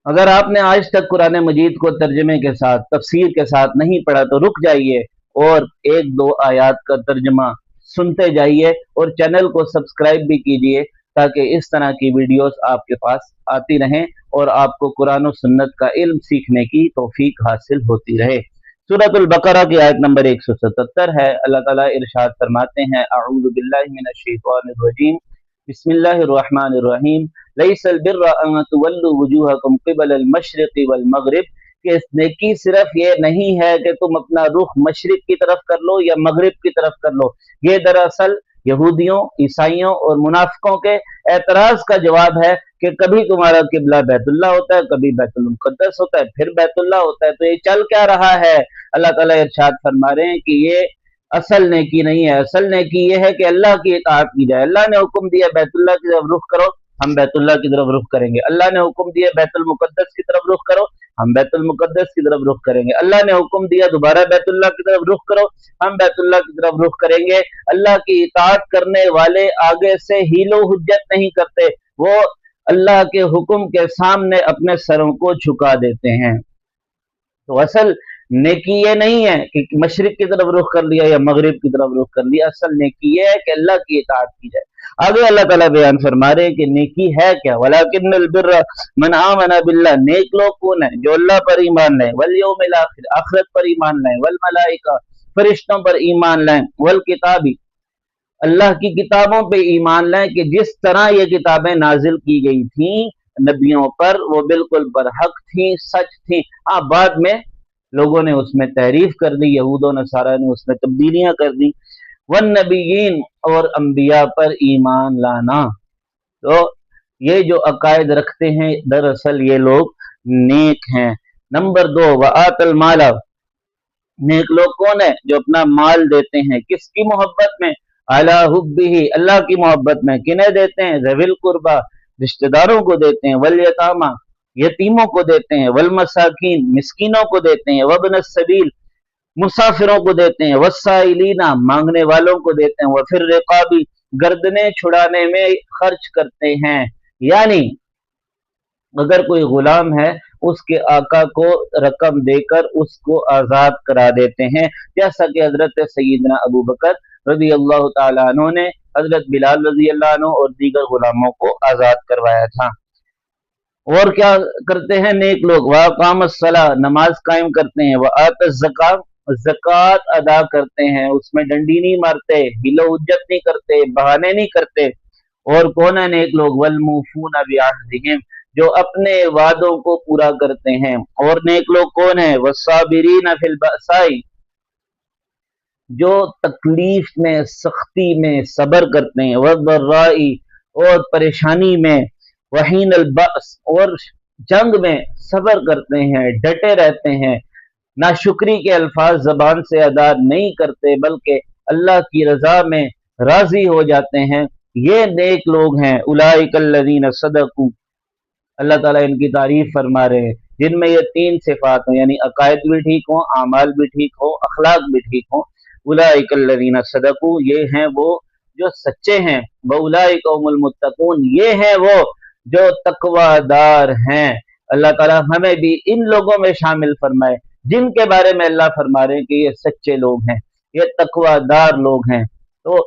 अगर आपने आज तक कुरान मजीद को तर्जमे के साथ तफसीर के साथ नहीं पढ़ा तो रुक जाइए और एक दो आयात का तर्जमा सुनते जाइए और चैनल को सब्सक्राइब भी कीजिए ताकि इस तरह की वीडियोस आपके पास आती रहें और आपको कुरान और सुन्नत का इल्म सीखने की तौफीक हासिल होती रहे। सूरतुल बकरा की आयत नंबर 177 है। अल्लाह ताला इरशाद फरमाते हैं, अऊज़ु बिल्लाहि मिनश शैतानिर रजीम, बिस्मिल्लाहिर रहमानिर रहीम, लैसल बिर्रा अन तुवल्लु वुजूहकुम क़िबलल मशरिक़ि वल मग़रिब, कि नेकी सिर्फ ये नहीं है कि तुम अपना रुख मशरिक की तरफ कर लो या मगरिब की तरफ कर लो। ये दरअसल यहूदियों, ईसाइयों और मुनाफिकों के एतराज का जवाब है कि कभी तुम्हारा किबला बैतुल्लाह होता है, कभी बैतुल मुक़द्दस होता है, फिर बैतुल्लाह होता है, तो ये चल क्या रहा है। अल्लाह ताला इरशाद फरमा रहे हैं कि ये असल नेकी नहीं है। असल नेकी ये है कि अल्लाह की इताअत की जाए। अल्लाह ने हुक्म दिया बैतुल्लाह की तरफ रुख करो, हम बैतुल्लाह की तरफ रुख करेंगे। अल्लाह ने हुक्म दिया बैतुल मुक़द्दस की तरफ रुख करो, हम बैतुल मुक़द्दस की तरफ रुख करेंगे। अल्लाह ने हुक्म दिया दोबारा बैतुल्लाह की तरफ रुख करो, हम बैतुल्लाह की तरफ रुख करेंगे। अल्लाह की इताअत करने वाले आगे से हीलो हुज्जत नहीं करते, वो अल्लाह के हुक्म के सामने अपने सरों को झुका देते हैं। तो असल नेकी ये नहीं है कि मशरिक की तरफ रुख कर लिया या मगरिब की तरफ रुख कर लिया। असल नेकी ये है कि अल्लाह की इताअत की जाए। आगे अल्लाह ताला बयान फरमा रहे हैं कि नेकी है क्या। वलाकिन्नल बिर्रा मन आमना बिल्लाह, नेक लोग कौन है? जो अल्लाह पर ईमान लाए, वल यौमिल आखिर, आखिरत पर ईमान लाए, वल मलाइका, फरिश्तों पर ईमान लाए, वल किताबी, अल्लाह की किताबों पे ईमान लाए कि जिस तरह ये किताबें नाजिल की गई थी नबियों पर वो बिल्कुल बरहक थी, सच थी। हाँ, बाद में लोगों ने उसमें तहरीफ कर दी, यहूद और नसारा ने उसमें तब्दीलियां कर दी। वन नबीयीन, और अंबिया पर ईमान लाना। तो ये जो अकायद रखते हैं दरअसल ये लोग नेक हैं। नंबर 2, वआतल माला, नेक लोग कौन है? जो अपना माल देते हैं, किसकी मोहब्बत में? अला हुब्बिही, अल्लाह की मोहब्बत में। किन्हें देते हैं? ज़विल कुर्बा, रिश्तेदारों को देते हैं, वल यतामा, यतीमों को देते हैं, वल मसाकीन, मिस्कीनों को देते हैं, वब्न सबील, मुसाफिरों को देते हैं, वस्साइलीना, मांगने वालों को देते हैं, वफिर रिकाबी, गर्दनें छुड़ाने में खर्च करते हैं। यानी अगर कोई गुलाम है उसके आका को रकम देकर उसको आजाद करा देते हैं, जैसा कि हजरत सैयदना अबू बकर रज़ी अल्लाह तआला अन्हु ने हजरत बिलाल रज़ी अल्लाह अन्हु और दीगर गुलामों को आजाद करवाया था। और क्या करते हैं नेक लोग? वअक़ामस्सला, नमाज कायम करते हैं, वआतज़्ज़कात, ज़कात अदा करते हैं, उसमें डंडी नहीं मारते, हिलो हुज्जत नहीं करते, बहाने नहीं करते। और कौन है नेक लोग? वलमूफूना बिअहदिहिम, जो अपने वादों को पूरा करते हैं। और नेक लोग कौन है? वस्साबिरीना फिल बअसाई, जो तकलीफ में, सख्ती में सब्र करते हैं, वद्दर्राई, और परेशानी में, वहीन अलबअस, और जंग में सब्र करते हैं, डटे रहते हैं, नाशुक्री के अल्फाज जबान से अदा नहीं करते बल्कि अल्लाह की रजा में राजी हो जाते हैं। ये नेक लोग हैं। उलाइकल्लज़ीना सदकू, अल्लाह ताला इनकी तारीफ फरमा रहे हैं जिनमें ये 3 सिफात हो, यानी अकायद भी ठीक हो, आमाल भी ठीक हो, अखलाक भी ठीक हो। उलाइकल्लज़ीना सदकू, ये हैं वो जो सच्चे हैं। वउलाइका हुमुल मुत्तकून, ये हैं वो जो तकवादार हैं। अल्लाह ताला हमें भी इन लोगों में शामिल फरमाए जिनके बारे में अल्लाह फरमा रहे हैं कि ये सच्चे लोग हैं, ये तकवादार लोग हैं। तो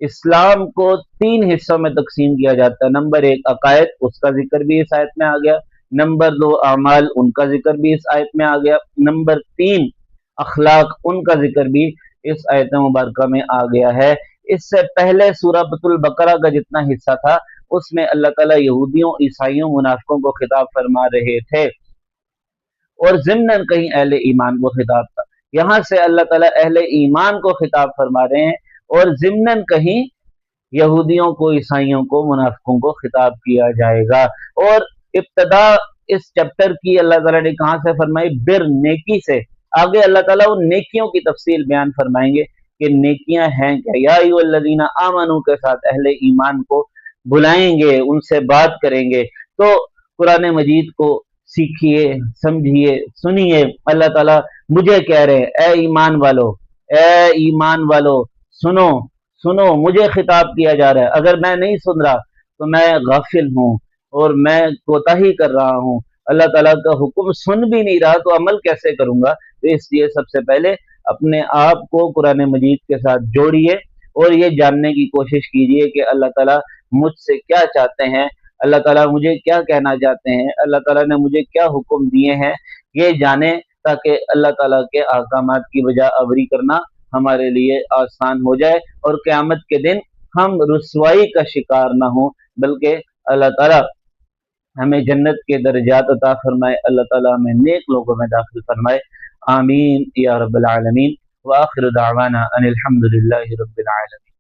इस्लाम को 3 हिस्सों में तकसीम किया जाता है। नंबर 1 अकायद, उसका जिक्र भी इस आयत में आ गया। नंबर 2 अमाल, उनका जिक्र भी इस आयत में आ गया। नंबर 3 अखलाक, उनका जिक्र भी इस आयत मुबारका में आ गया है। इससे पहले सूरह बकरा का जितना हिस्सा था उसमें अल्लाह ताला यहूदियों, ईसाइयों, मुनाफिकों को खिताब फरमा रहे थे और ज़िम्नन कहीं अहले ईमान को खिताब था। यहाँ से अल्लाह ताला अहले ईमान को खिताब फरमा रहे हैं और ज़िम्नन कहीं यहूदियों को, ईसाइयों को, मुनाफिकों को खिताब किया जाएगा। और इब्तदा इस चैप्टर की अल्लाह ताला ने कहाँ से फरमाई? बिर, नेकी से। आगे अल्लाह ताला उन नेकियों की तफसील बयान फरमाएंगे कि नेकियां हैं क्या। या अय्युहल्लज़ीना आमनू के साथ अहले ईमान को बुलाएंगे, उनसे बात करेंगे। तो कुरान मजीद को सीखिए, समझिए, सुनिए। अल्लाह ताला मुझे कह रहे हैं, ए ईमान वालो, ए ईमान वालो, सुनो सुनो, मुझे खिताब किया जा रहा है। अगर मैं नहीं सुन रहा तो मैं गाफिल हूँ और मैं कोताही कर रहा हूँ। अल्लाह ताला का हुक्म सुन भी नहीं रहा तो अमल कैसे करूंगा। तो इसलिए सबसे पहले अपने आप को कुरान मजीद के साथ जोड़िए और ये जानने की कोशिश कीजिए कि अल्लाह ताला मुझसे क्या चाहते हैं, अल्लाह ताला मुझे क्या कहना चाहते हैं, अल्लाह ताला ने मुझे क्या हुक्म दिए हैं, ये जाने, ताकि अल्लाह ताला के अहकामात की वजह अवरी करना हमारे लिए आसान हो जाए और क़यामत के दिन हम रुसवाई का शिकार ना हो, बल्कि अल्लाह ताला हमें जन्नत के दर्जात अता फरमाए, अल्लाह ताला हमें नेक लोगों में दाखिल फरमाए। आमीन या रब्बल आलमीन। व आखिर दावाना अनिल हम्दुलिल्लाहि रब्बिल आलमीन।